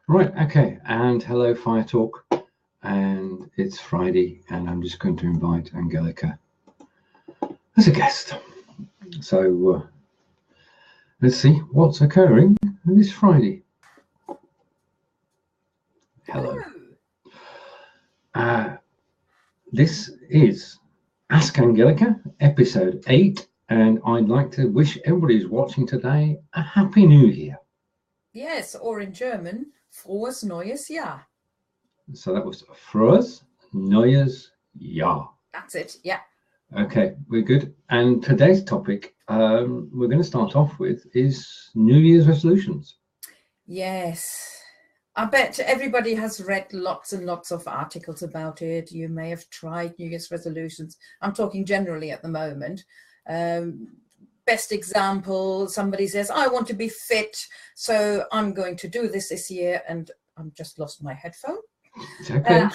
Right, okay, and hello, Fire Talk. And it's Friday, and I'm just going to invite Angelika as a guest. So let's see what's occurring this Friday. Hello. Hello. Uh, this is Ask Angelica, episode 8, and I'd like to wish everybody who's watching today a Happy New Year. Yes, or in German, frohes neues Jahr. So that was Frohes Neues Jahr. That's it. Yeah. Okay, we're good. And today's topic we're going to start off with is New Year's resolutions. Yes. I bet everybody has read lots and lots of articles about it. You may have tried New Year's resolutions. I'm talking generally at the moment. Best example, somebody says, I want to be fit, so I'm going to do this year, and I'm just lost my headphone. It's okay.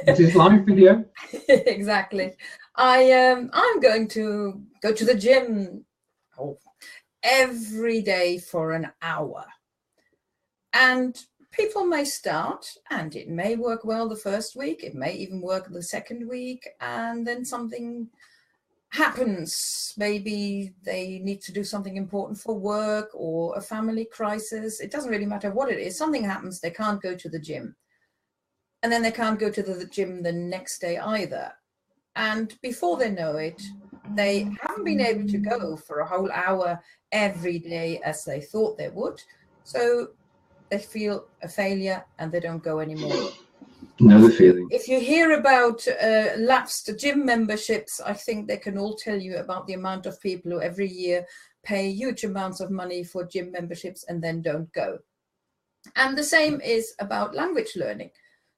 This is live video. Exactly. I'm going to go to the gym every day for an hour. And people may start, and it may work well the first week, it may even work the second week, and then something happens. Maybe they need to do something important for work or a family crisis. It doesn't really matter what it is. Something happens, they can't go to the gym. And then they can't go to the gym the next day either. And before they know it, they haven't been able to go for a whole hour every day as they thought they would. So they feel a failure and they don't go anymore. Know the feeling. If you hear about lapsed gym memberships, I think they can all tell you about the amount of people who every year pay huge amounts of money for gym memberships and then don't go. And the same is about language learning.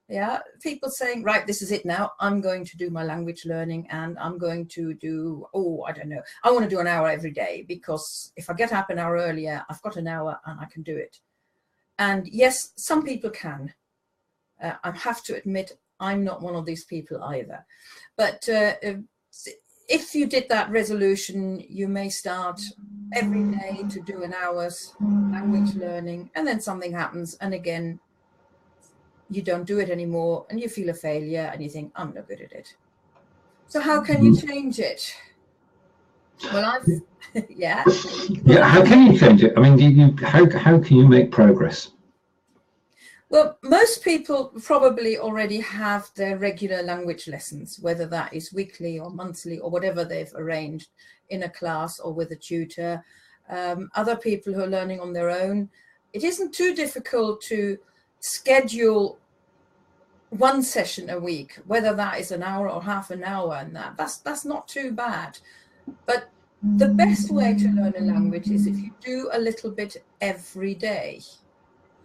Yeah, people saying, right, this is it now. I'm going to do my language learning, and I'm going to do, I don't know. I want to do an hour every day, because if I get up an hour earlier, I've got an hour and I can do it. And yes, some people can. I have to admit, I'm not one of these people either. But if you did that resolution, you may start every day to do an hour's language learning, and then something happens, and again, you don't do it anymore, and you feel a failure, and you think, I'm not good at it. So how can you change it? Well, yeah. Yeah, how can you change it? I mean, how can you make progress? Well, most people probably already have their regular language lessons, whether that is weekly or monthly or whatever they've arranged in a class or with a tutor. Other people who are learning on their own, it isn't too difficult to schedule one session a week, whether that is an hour or half an hour, and that's not too bad. But the best way to learn a language is if you do a little bit every day.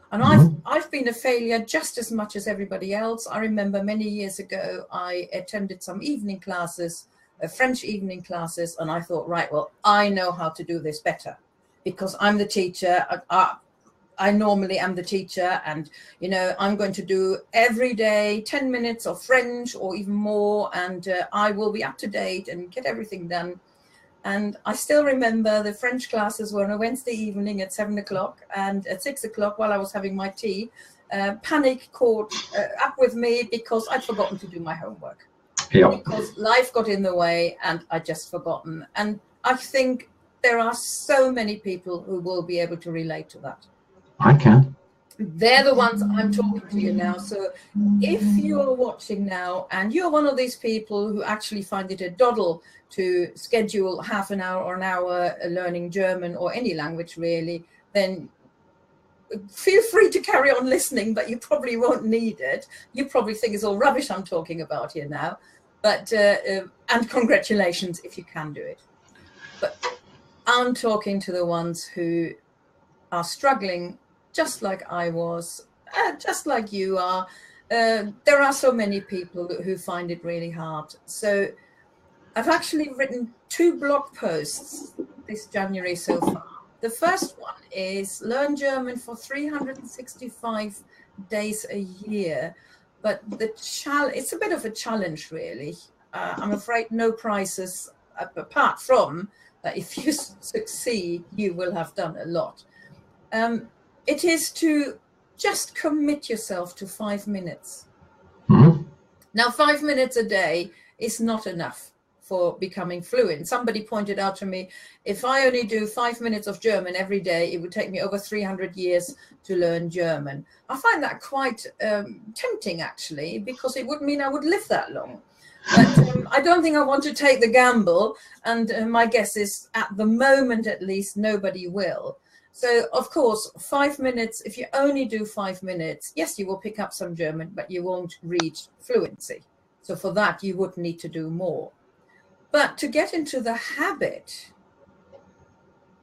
And I've been a failure just as much as everybody else. I remember many years ago, I attended some evening classes, French evening classes, and I thought, right, well, I know how to do this better because I'm the teacher. I normally am the teacher, and I'm going to do every day 10 minutes of French or even more, and I will be up to date and get everything done. And I still remember the French classes were on a Wednesday evening at 7 o'clock, and at 6 o'clock, while I was having my tea, panic caught up with me because I'd forgotten to do my homework. Yeah. Because life got in the way and I'd just forgotten. And I think there are so many people who will be able to relate to that. I can. They're the ones I'm talking to you now. So if you're watching now and you're one of these people who actually find it a doddle to schedule half an hour or an hour learning German or any language really, then feel free to carry on listening, but you probably won't need it. You probably think it's all rubbish I'm talking about here now. But and congratulations if you can do it. But I'm talking to the ones who are struggling just like I was, just like you are. There are so many people who find it really hard. So I've actually written 2 blog posts this January so far. The first one is Learn German for 365 days a year. But it's a bit of a challenge, really. I'm afraid no prizes, apart from that if you succeed, you will have done a lot. It is to just commit yourself to 5 minutes. Mm-hmm. Now, 5 minutes a day is not enough for becoming fluent. Somebody pointed out to me, if I only do 5 minutes of German every day, it would take me over 300 years to learn German. I find that quite tempting, actually, because it would mean I would live that long. But I don't think I want to take the gamble. And my guess is, at the moment, at least, nobody will. So, of course, 5 minutes, if you only do 5 minutes, yes, you will pick up some German, but you won't reach fluency. So for that, you would need to do more. But to get into the habit,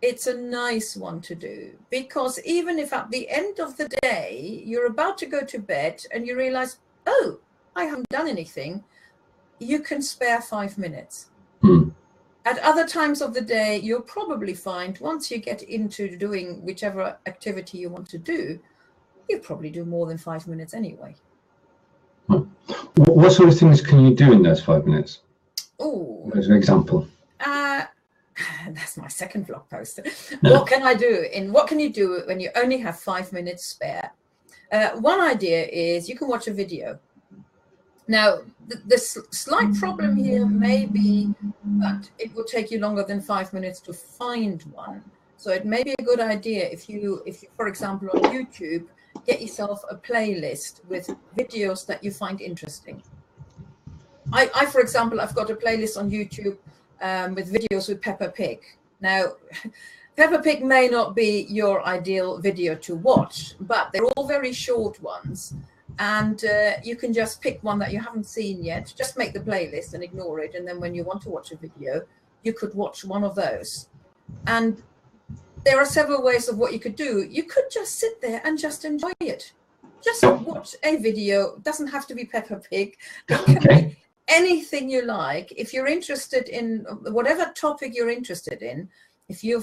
it's a nice one to do, because even if at the end of the day, you're about to go to bed and you realize, oh, I haven't done anything, you can spare 5 minutes. At other times of the day, you'll probably find once you get into doing whichever activity you want to do, you probably do more than 5 minutes anyway. What sort of things can you do in those 5 minutes? Oh, as an example. That's my second blog post. What can I do? What can you do when you only have 5 minutes spare? One idea is you can watch a video. Now, the slight problem here may be that it will take you longer than 5 minutes to find one. So it may be a good idea if you, for example, on YouTube, get yourself a playlist with videos that you find interesting. I for example, I've got a playlist on YouTube with videos with Peppa Pig. Now, Peppa Pig may not be your ideal video to watch, but they're all very short ones. And you can just pick one that you haven't seen yet, just make the playlist and ignore it. And then when you want to watch a video, you could watch one of those. And there are several ways of what you could do. You could just sit there and just enjoy it. Just watch a video. It doesn't have to be Peppa Pig. It can be anything you like. If you're interested in whatever topic you're interested in, if you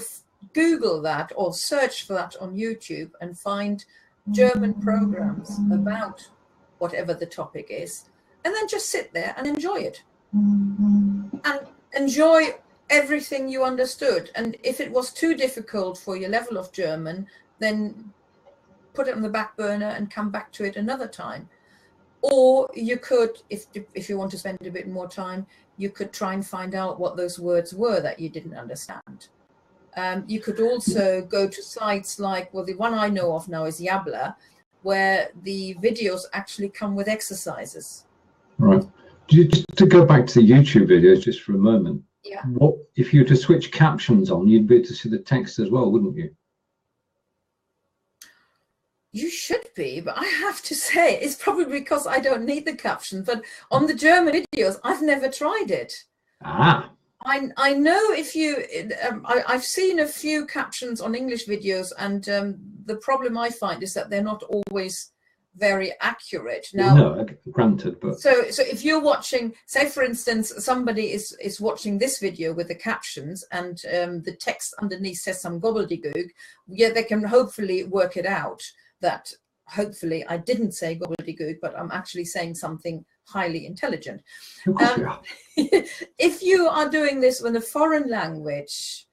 Google that or search for that on YouTube and find German programs about whatever the topic is, and then just sit there and enjoy it and enjoy everything you understood. And if it was too difficult for your level of German, then put it on the back burner and come back to it another time. Or you could, if you want to spend a bit more time, you could try and find out what those words were that you didn't understand. You could also go to sites like, well, the one I know of now is Yabla, where the videos actually come with exercises. Right. Just to go back to the YouTube videos just for a moment. Yeah. What if you were to switch captions on, you'd be able to see the text as well, wouldn't you? You should be, but I have to say, it's probably because I don't need the caption. But on the German videos, I've never tried it. Ah. I know if you, I've seen a few captions on English videos, and the problem I find is that they're not always very accurate. Now, no, granted, but so if you're watching, say for instance, somebody is watching this video with the captions, and the text underneath says some gobbledygook, yeah, they can hopefully work it out that hopefully I didn't say gobbledygook, but I'm actually saying something highly intelligent. If you are doing this with a foreign language,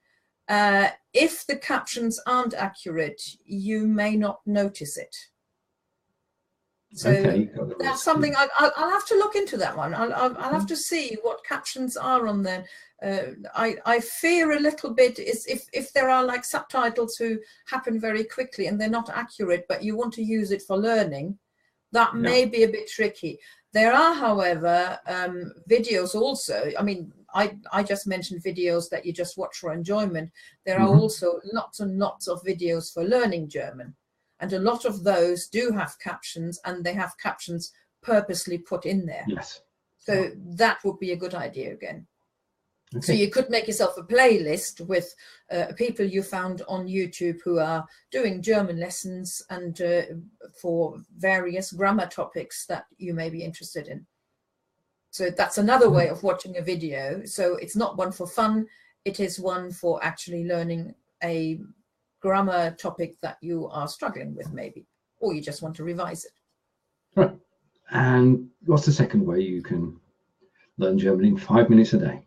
if the captions aren't accurate, you may not notice it. So that's something I'll have to look into that one. I'll have to see what captions are on there. I fear a little bit is if there are like subtitles who happen very quickly and they're not accurate, but you want to use it for learning, that may be a bit tricky. There are, however, videos also. I mean, I just mentioned videos that you just watch for enjoyment. There are also lots and lots of videos for learning German. And a lot of those do have captions, and they have captions purposely put in there. Yes. So that would be a good idea again. Okay. So you could make yourself a playlist with people you found on YouTube who are doing German lessons and for various grammar topics that you may be interested in. So that's another way of watching a video. So it's not one for fun. It is one for actually learning a grammar topic that you are struggling with maybe, or you just want to revise it. Right. And what's the second way you can learn German in 5 minutes a day?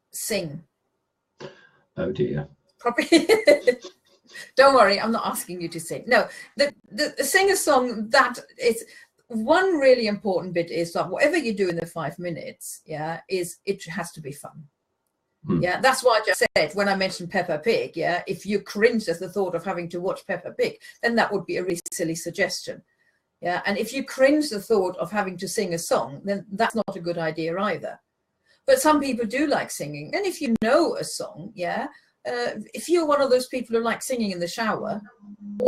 Sing. Oh dear. Probably. Don't worry, I'm not asking you to sing. No, the sing a song, that is one really important bit, is that whatever you do in the 5 minutes, yeah, is it has to be fun. Yeah, that's why I just said when I mentioned Peppa Pig, yeah, if you cringed at the thought of having to watch Peppa Pig, then that would be a really silly suggestion. Yeah, and if you cringe the thought of having to sing a song, then that's not a good idea either. But some people do like singing, and if you know a song, yeah, if you're one of those people who like singing in the shower,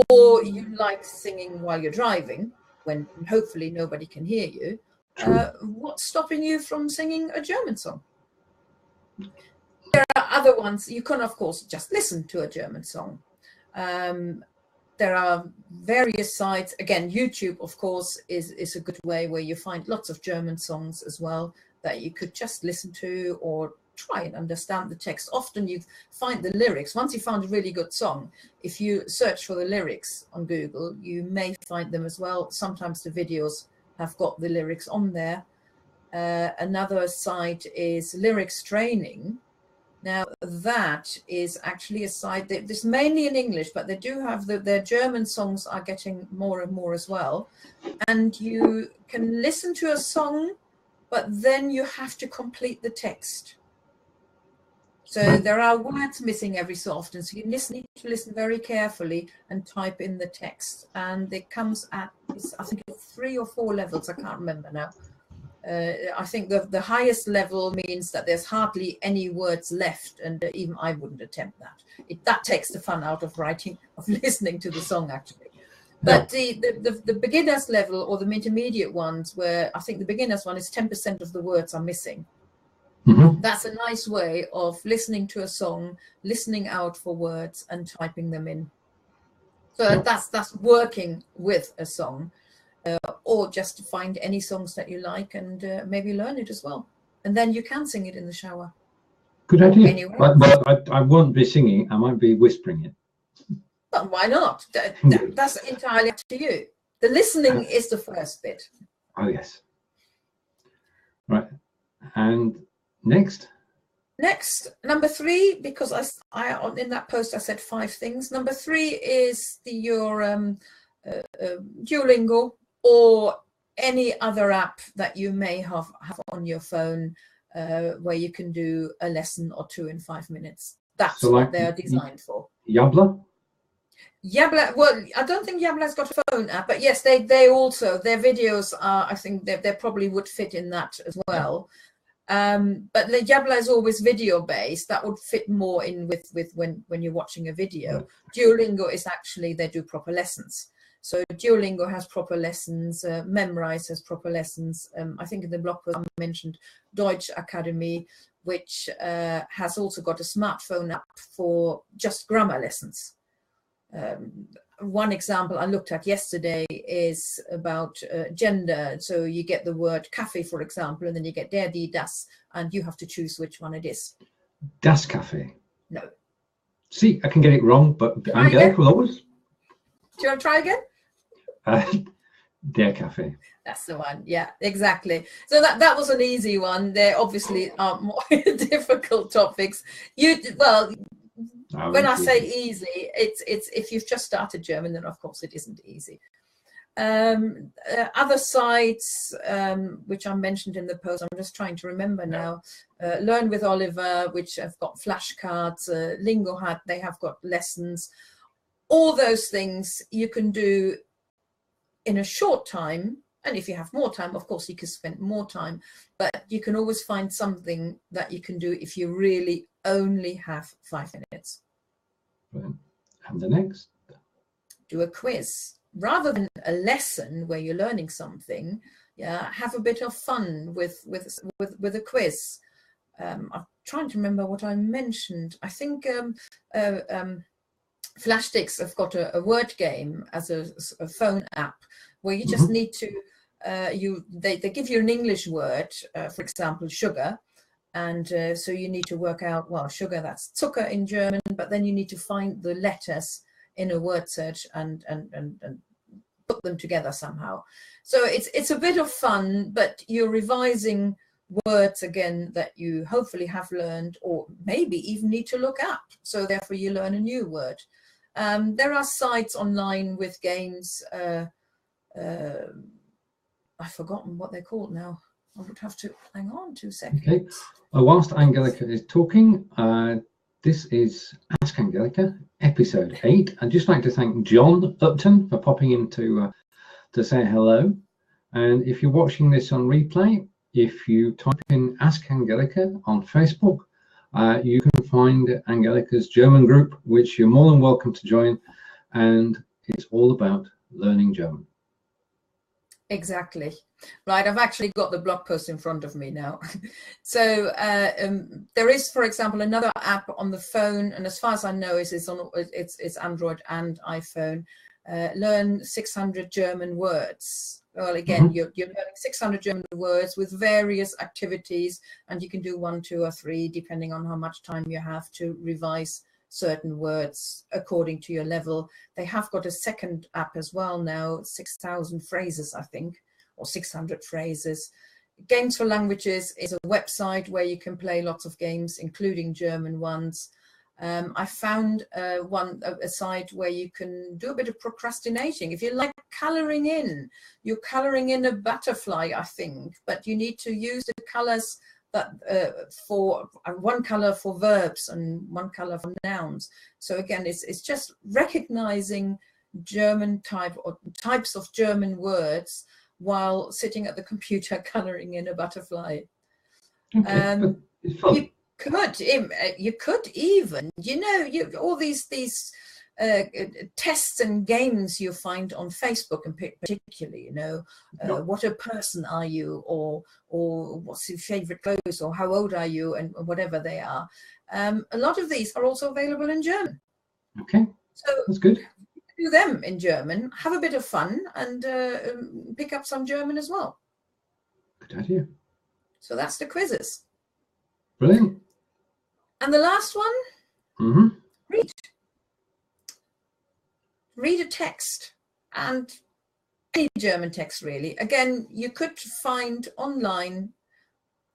or you like singing while you're driving, when hopefully nobody can hear you, what's stopping you from singing a German song? There are other ones. You can, of course, just listen to a German song. There are various sites. Again, YouTube, of course, is a good way where you find lots of German songs as well that you could just listen to or try and understand the text. Often you find the lyrics. Once you found a really good song, if you search for the lyrics on Google, you may find them as well. Sometimes the videos have got the lyrics on there. Another site is Lyrics Training. Now, that is actually a site that is mainly in English, but they do have their German songs are getting more and more as well. And you can listen to a song, but then you have to complete the text. So there are words missing every so often. So you need to listen very carefully and type in the text. And it comes at, I think it's 3 or 4 levels. I can't remember now. I think the highest level means that there's hardly any words left, and even I wouldn't attempt that. That takes the fun out of writing, of listening to the song, actually. But the beginners level or the intermediate ones, where I think the beginners one is 10% of the words are missing. That's a nice way of listening to a song, listening out for words and typing them in. So that's working with a song. Or just to find any songs that you like and maybe learn it as well. And then you can sing it in the shower. Good idea. Anyway. But I won't be singing. I might be whispering it. But why not? That's entirely up to you. The listening is the first bit. Oh, yes. Right. And next? Next, number 3, because I in that post I said 5 things. Number 3 is your Duolingo, or any other app that you may have on your phone where you can do a lesson or 2 in 5 minutes. That's so what they are designed for. Yabla? Yabla, well, I don't think Yabla's got a phone app, but yes, they also, their videos are, I think they probably would fit in that as well. But the Yabla is always video based. That would fit more in with when you're watching a video. Duolingo is actually, they do proper lessons. So Duolingo has proper lessons, Memrise has proper lessons. I think in the blog post I mentioned Deutsch Academy, which has also got a smartphone app for just grammar lessons. One example I looked at yesterday is about gender. So you get the word Kaffee, for example, and then you get der, die, das, and you have to choose which one it is. Das Kaffee? No. See, I can get it wrong, but Angelika will always. Do you want to try again? Der Kaffee. That's the one. Yeah, exactly. So that was an easy one. There obviously are more difficult topics. When I say easy, it's if you've just started German, then of course it isn't easy. Other sites which I mentioned in the post, I'm just trying to remember now. Learn with Oliver, which have got flashcards. Lingohat, they have got lessons. All those things you can do in a short time, and if you have more time, of course you can spend more time, but you can always find something that you can do if you really only have 5 minutes. And the next? Do a quiz. Rather than a lesson where you're learning something, have a bit of fun with a quiz. I'm trying to remember what I mentioned. I think Flashsticks have got a word game as a phone app where you just need to, they give you an English word, for example, sugar. And so you need to work out, well, sugar, that's Zucker in German, but then you need to find the letters in a word search and put them together somehow. So it's a bit of fun, but you're revising words again that you hopefully have learned or maybe even need to look up. So therefore you learn a new word. There are sites online with games. I've forgotten what they're called now. I would have to hang on 2 seconds. Okay. Whilst Angelika is talking, this is Ask Angelika, episode 8. I'd just like to thank John Upton for popping in to say hello. And if you're watching this on replay, if you type in Ask Angelika on Facebook, you can find Angelika's German group, which you're more than welcome to join. And it's all about learning German. Exactly. Right, I've actually got the blog post in front of me now. So there is, for example, another app on the phone, and as far as I know, it's Android and iPhone. Learn 600 German words. Well, again, you're learning 600 German words with various activities, and you can do 1, 2, or 3, depending on how much time you have to revise certain words according to your level. They have got a second app as well now, 6,000 phrases, I think, or 600 phrases. Games for Languages is a website where you can play lots of games, including German ones. I found a site where you can do a bit of procrastinating. If you like coloring in, you're coloring in a butterfly, I think, but you need to use the colors that for one color for verbs and one color for nouns. So again, it's just recognizing German types of German words while sitting at the computer coloring in a butterfly. Okay, it's fun. You could even, all these tests and games you find on Facebook, and particularly, what a person are you, or what's your favorite clothes, or how old are you, and whatever they are. A lot of these are also available in German. Okay, so that's good. Do them in German, have a bit of fun, and pick up some German as well. Good idea. So that's the quizzes. Brilliant. And the last one, read a text, and any German text really. Again, you could find online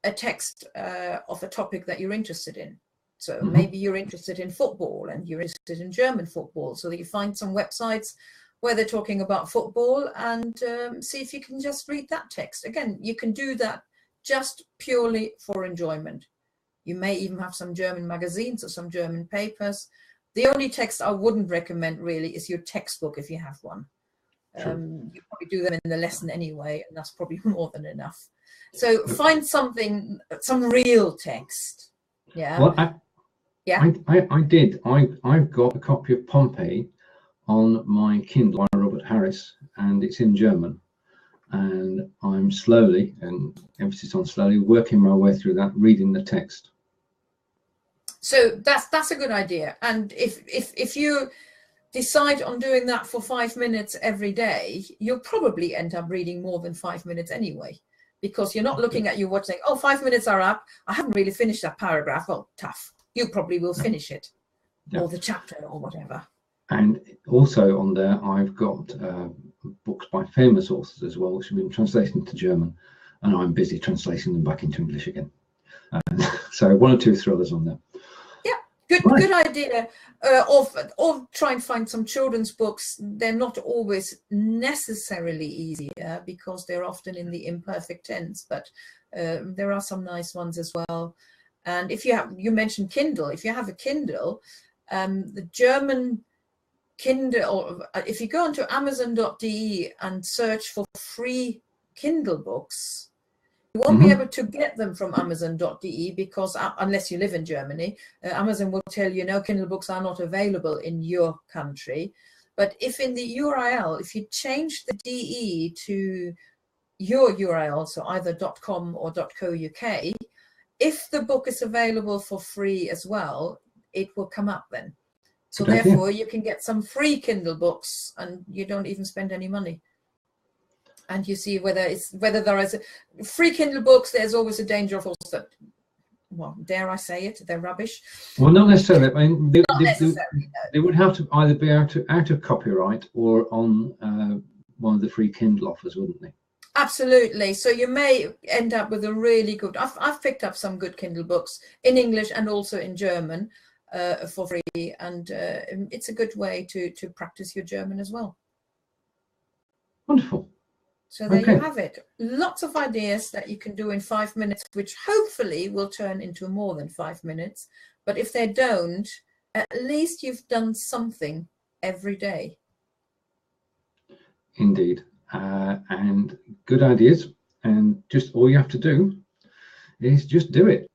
a text of a topic that you're interested in. So maybe you're interested in football and you're interested in German football, so that you find some websites where they're talking about football, and see if you can just read that text. Again, you can do that just purely for enjoyment. You may even have some German magazines or some German papers. The only text I wouldn't recommend really is your textbook, if you have one. You probably do them in the lesson anyway, and that's probably more than enough. So find some real text. Yeah. Well, I did. I've got a copy of Pompeii on my Kindle by Robert Harris, and it's in German. And I'm slowly, and emphasis on slowly, working my way through that, reading the text. So that's a good idea. And if you decide on doing that for 5 minutes every day, you'll probably end up reading more than 5 minutes anyway, because you're not looking at your watch saying, oh, 5 minutes are up, I haven't really finished that paragraph. Well, tough. You probably will finish it, or the chapter, or whatever. And also on there, I've got books by famous authors as well, which have been translated into German, and I'm busy translating them back into English again. So 1 or 2 thrillers on there. Yeah, good idea. Or try and find some children's books. They're not always necessarily easier because they're often in the imperfect tense, but there are some nice ones as well. And if you mentioned Kindle, if you have a Kindle, the German Kindle, if you go onto Amazon.de and search for free Kindle books, you won't be able to get them from Amazon.de because unless you live in Germany, Amazon will tell you no, Kindle books are not available in your country. But if in the URL, if you change the DE to your URL, so either .com or .co.uk, if the book is available for free as well, it will come up then. So therefore, you can get some free Kindle books, and you don't even spend any money. And you see whether there is free Kindle books. There's always a danger of course that, well, dare I say it, they're rubbish. Well, not necessarily. I mean, they would have to either be out of copyright or on one of the free Kindle offers, wouldn't they? Absolutely. So you may end up with a really good. I've picked up some good Kindle books in English and also in German. for free, and it's a good way to practice your German as well. Wonderful. So there Okay. you have it. Lots of ideas that you can do in 5 minutes, which hopefully will turn into more than 5 minutes. But if they don't, at least you've done something every day. Indeed. And good ideas. And just all you have to do is just do it.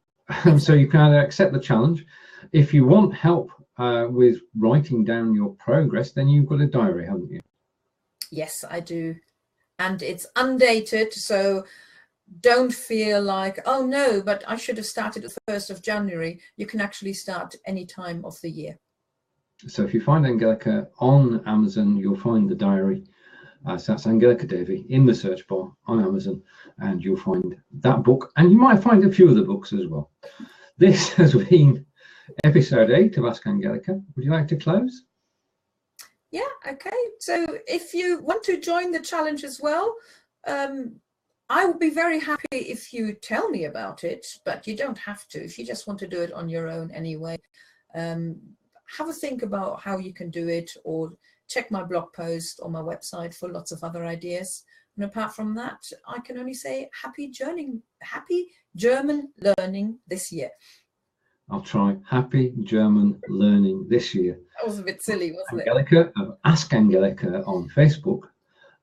So you can either accept the challenge. If you want help with writing down your progress, then you've got a diary, haven't you? Yes, I do. And it's undated, so don't feel like, oh no, but I should have started the 1st of January. You can actually start any time of the year. So if you find Angelika on Amazon, you'll find the diary. So that's Angelika Davey in the search bar on Amazon, and you'll find that book, and you might find a few other books as well. This has been episode 8 of Ask Angelika. Would you like to close? Yeah, okay. So if you want to join the challenge as well, I will be very happy if you tell me about it, but you don't have to. If you just want to do it on your own anyway, have a think about how you can do it, or check my blog post on my website for lots of other ideas. And apart from that, I can only say happy German learning this year. I'll try. Happy German learning this year. That was a bit silly, wasn't it? Angelika of Ask Angelika on Facebook,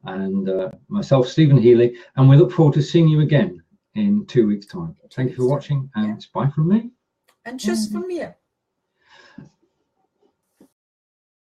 and myself, Stephen Healy, and we look forward to seeing you again in 2 weeks' time. Thank you for watching, and bye from me. And tschüss von mir.